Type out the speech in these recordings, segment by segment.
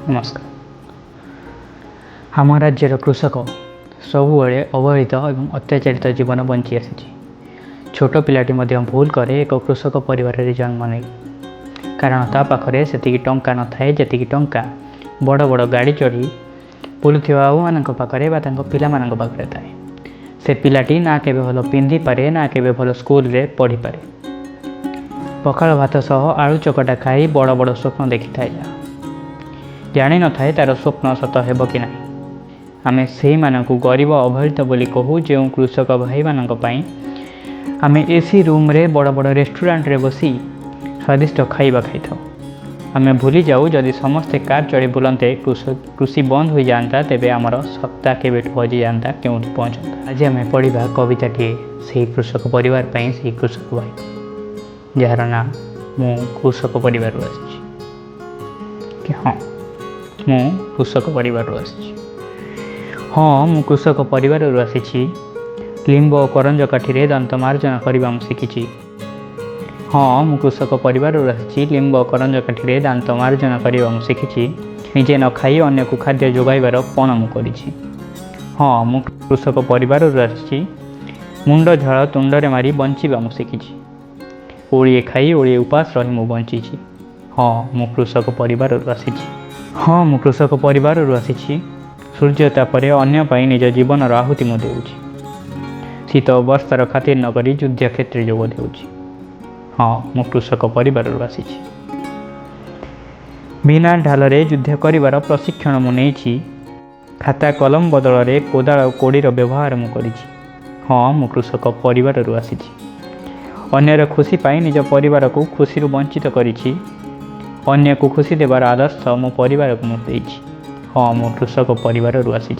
नमस्कार। आम राज्यर कृषक सबुबले अवहेलित और अत्याचारित जीवन बंची आसी। छोट पिलाटी भूल करे एक कृषक परिवार रे जन्म नहीं, कारण ता पाखरे सेतिकी टंका न थाए जेतिकी टंका बड़ बड़ गाड़ी चढ़ी बुलुथिबा बाबू पाखरे बा तांको पिला मानक पाखरे थाए। से पिलाटी ना केबे भल पिंधि पारे ना केबे भल स्कूल रे पढ़ी पारे। पखाल भात सह आलू चकटा खाई बड़ बड़ स्वप्न देखि थाए। जानी न थाए तार स्वप्न सत हेब कि नहीं। आमे सेही मानकु गरीब अवहेलित बोली कहू जो कृषक भाई मानक पई आमे एसी रूम रे बड़ बड़ रेस्टोरेंट रे बसी स्वादिष्ट खाइबा खाई थाउ। आमे भूली जाऊ जदि समस्ते कार चढ़ी बुलते कृषि बंद हो जाता तेबे आमर सत्ता केबे हजि जाता क्यों पहुँचता। आज आमे पढ़ा कविताटी से कृषक परिवार पई से कृषक भाई जार ना मु कृषक परिवार आसी। हाँ मु कृषक परिवार आसी। हाँ मु कृषक परिवार आसी। लिंब और करंज काठी दांत मार्जन करने शिखी। हाँ मु कृषक परिवार आसी। लिंब और करंज काठी दांत मार्जन करने शिखी। निजे न खाई अन्य को खाद्य जोगाइबार पण मु करिछि। हाँ मु कृषक परिवार आसी। मुंड झाड़ तुंडरे मारी बंचिबा मु शिखी। ओळिए खाई ओळिए उपास रही मु बंची। हाँ मु कृषक परिवार आसी। हाँ मु कृषक परिवार आसी। सूर्य तापरे अन्य पाई निज जीवन आहुति मु देउछि। शीत वर्षार खातिर न करी युद्ध क्षेत्र जोग देउछि। हाँ मु कृषक परिवार आसी। बिना ढालरे युद्ध करिवार प्रशिक्षण मु नेछि। खाता कलम बदल रे कोदाल कोड़ीर व्यवहार मु करिछि। हाँ मु कृषक परिवार आसी। अन्यर खुशी पाई निज परिवार को खुशी वंचित करिछि। अन्य को खुशी देवार आदर्श मो परिवार को मुझे। हाँ मु कृषक परिवार आसी।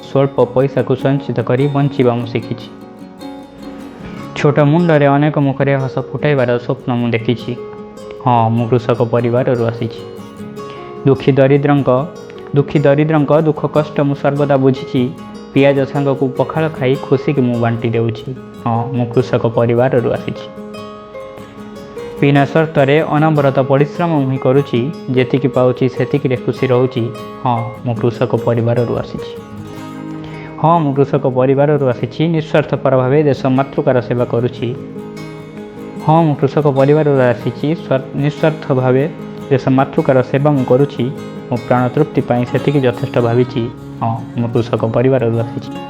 स्वल्प पैसा को संचित करी बंचिबा मु शिखी। छोट मुंडरे अनेक मुखरे हस फुटाइबार स्वप्न मु देखी। हाँ मु कृषक परिवार आसी। दुखी दरिद्रंक दुख कष्ट मु सर्वदा बुझी। पियाज सांग को पखाल खाई खुशी की मु बांटी देउछि। हाँ मु कृषक परिवार आसी। बिना शर्त रे अनवरत परिश्रम ही करुँची। जेतिकी पाउची सेतिकी रे खुशी रहूची। हाँ मु कृषक परिवार आसी। हाँ मु कृषक परिवार आसी। निस्वार्थपर भाव देश मातृकार सेवा करुँची। हाँ मु कृषक परिवार आसी। निस्वार्थ भाव देश मातृकार सेवा मु करुँची। मो प्राण तृप्ति पाई सेतिकी यथेष्ट भाविची। हाँ मु कृषक परिवार आसी।